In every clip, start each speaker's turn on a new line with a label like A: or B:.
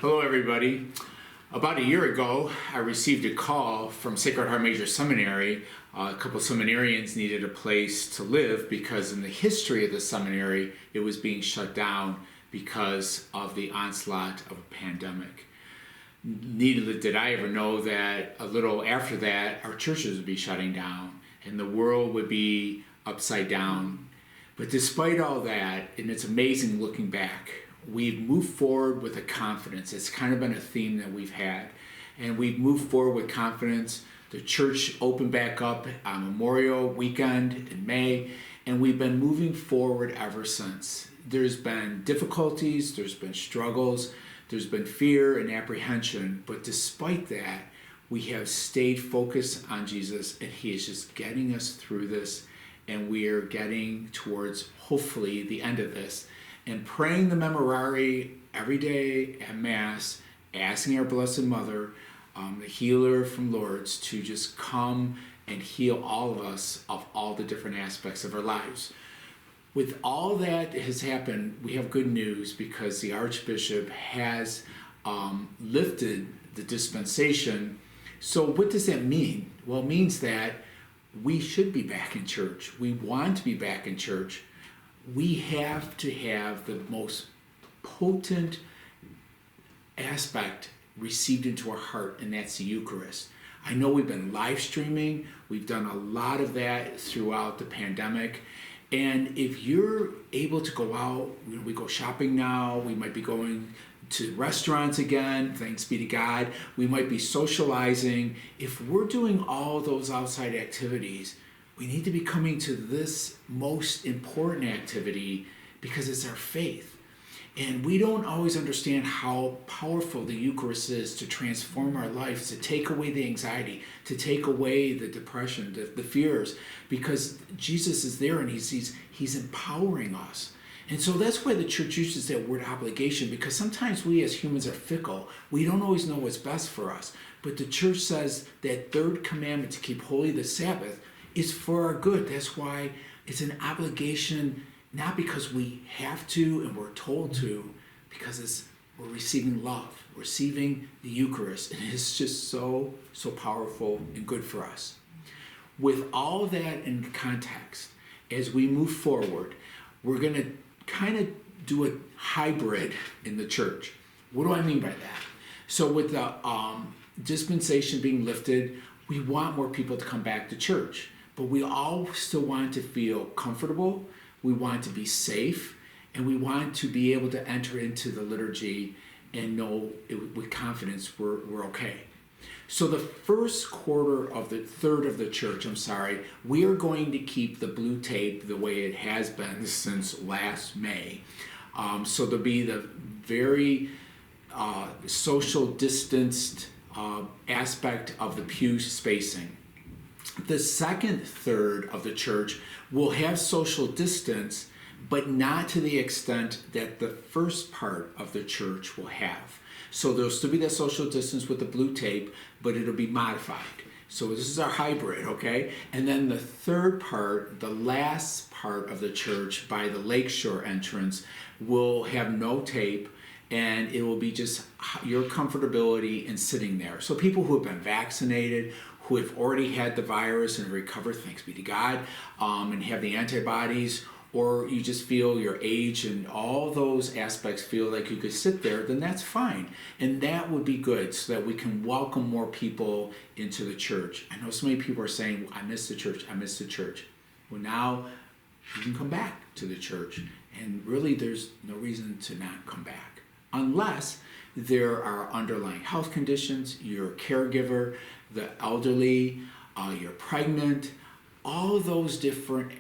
A: Hello, everybody. About a year ago, I received a call from Sacred Heart Major Seminary. A couple seminarians needed a place to live because in the history of the seminary, it was being shut down because of the onslaught of a pandemic. Neither did I ever know that a little after that, our churches would be shutting down and the world would be upside down. But despite all that, and it's amazing looking back, we've moved forward with a confidence. It's kind of been a theme that we've had. And we've moved forward with confidence. The church opened back up on Memorial Weekend in May, and we've been moving forward ever since. There's been difficulties, there's been struggles, there's been fear and apprehension, but despite that, we have stayed focused on Jesus, and He is just getting us through this, and we are getting towards, hopefully, the end of this. And praying the Memorare every day at Mass, asking our Blessed Mother, the healer from Lourdes, to just come and heal all of us of all the different aspects of our lives. With all that has happened, we have good news because the Archbishop has lifted the dispensation. So what does that mean? Well, it means that we should be back in church. We want to be back in church. We have to have the most potent aspect received into our heart, and that's the Eucharist. I know we've been live streaming. We've done a lot of that throughout the pandemic. And if you're able to go out, we go shopping now, we might be going to restaurants again, thanks be to God. We might be socializing. If we're doing all those outside activities, we need to be coming to this most important activity because it's our faith. And we don't always understand how powerful the Eucharist is to transform our lives, to take away the anxiety, to take away the depression, the fears, because Jesus is there and he's empowering us. And so that's why the church uses that word obligation, because sometimes we as humans are fickle. We don't always know what's best for us. But the church says that third commandment to keep holy the Sabbath is for our good. That's why it's an obligation, not because we have to and we're told to, because we're receiving love, receiving the Eucharist, and it's just so powerful and good for us. With all that in context, as we move forward, we're going to kind of do a hybrid in the church. What do I mean by that? So with the dispensation being lifted, we want more people to come back to church. But we all still want to feel comfortable, we want to be safe, and we want to be able to enter into the liturgy and know with confidence we're okay. So the third of the church, we are going to keep the blue tape the way it has been since last May. So there'll be the very social distanced aspect of the pew spacing. The second third of the church will have social distance, but not to the extent that the first part of the church will have. So there'll still be that social distance with the blue tape, but it'll be modified. So this is our hybrid, okay? And then the third part, the last part of the church by the lakeshore entrance, will have no tape, and it will be just your comfortability in sitting there. So people who have been vaccinated, who have already had the virus and recovered, thanks be to God, and have the antibodies, or you just feel your age and all those aspects feel like you could sit there, then that's fine. And that would be good so that we can welcome more people into the church. I know so many people are saying, I miss the church, I miss the church. Well, now you can come back to the church. And really there's no reason to not come back. Unless there are underlying health conditions, you're a caregiver, the elderly, you're pregnant, all those different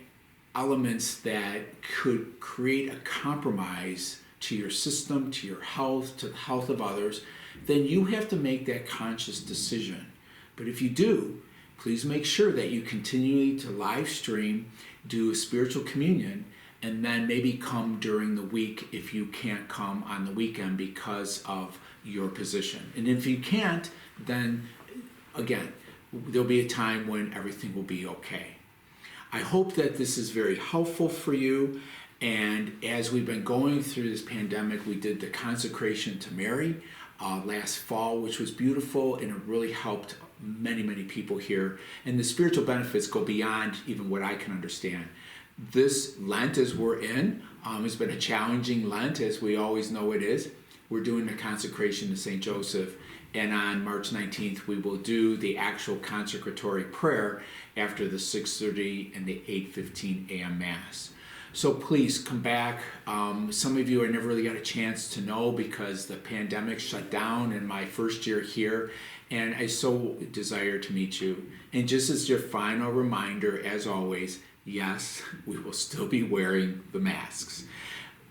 A: elements that could create a compromise to your system, to your health, to the health of others, then you have to make that conscious decision. But if you do, please make sure that you continue to live stream, do a spiritual communion, and then maybe come during the week if you can't come on the weekend because of your position. And if you can't, then again, there'll be a time when everything will be okay. I hope that this is very helpful for you, And as we've been going through this pandemic, we did the consecration to Mary last fall, which was beautiful, and it really helped many, many people here. And the spiritual benefits go beyond even what I can understand. This Lent, as we're in, has been a challenging Lent, as we always know it is. We're doing the consecration to St. Joseph, and on March 19th, we will do the actual consecratory prayer after the 6:30 and the 8:15 a.m. Mass. So please come back. Some of you I never really got a chance to know because the pandemic shut down in my first year here, and I so desire to meet you. And just as your final reminder, as always, yes, we will still be wearing the masks.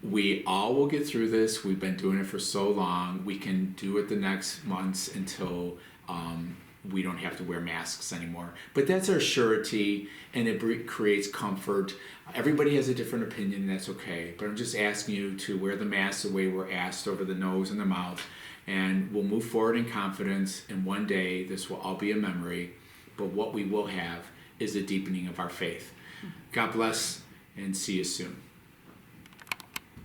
A: We all will get through this. We've been doing it for so long. We can do it the next months until we don't have to wear masks anymore. But that's our surety, and it creates comfort. Everybody has a different opinion, and that's okay. But I'm just asking you to wear the mask the way we're asked, over the nose and the mouth, and we'll move forward in confidence, and one day this will all be a memory. But what we will have is a deepening of our faith. God bless, and see you soon.